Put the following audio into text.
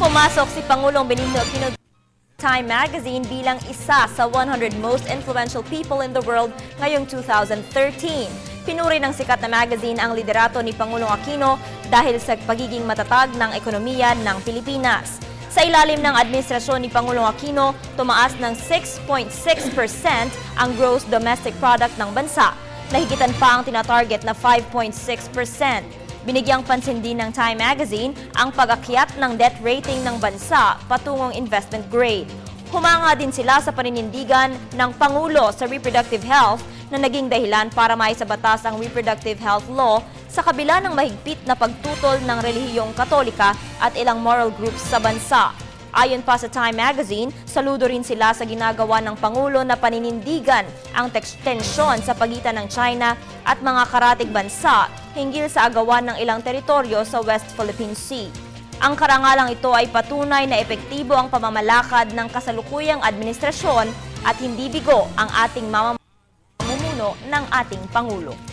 Pumasok si Pangulong Benigno Aquino Time Magazine bilang isa sa 100 most influential people in the world ngayong 2013. Pinuri ng sikat na magazine ang liderato ni Pangulong Aquino dahil sa pagiging matatag ng ekonomiya ng Pilipinas. Sa ilalim ng administrasyon ni Pangulong Aquino, tumaas ng 6.6% ang gross domestic product ng bansa. Nahigitan pa ang tinatarget na 5.6%. Binigyang pansin din ng Time Magazine ang pag-akyat ng debt rating ng bansa patungong investment grade. Humanga din sila sa paninindigan ng Pangulo sa reproductive health na naging dahilan para maisabatas ang reproductive health law sa kabila ng mahigpit na pagtutol ng relihiyong Katolika at ilang moral groups sa bansa. Ayon pa sa Time Magazine, saludo rin sila sa ginagawa ng Pangulo na paninindigan ang tensyon sa pagitan ng China at mga karatig bansa hinggil sa agawan ng ilang teritoryo sa West Philippine Sea. Ang karangalang ito ay patunay na epektibo ang pamamalakad ng kasalukuyang administrasyon at hindi bigo ang ating mamumuno ng ating Pangulo.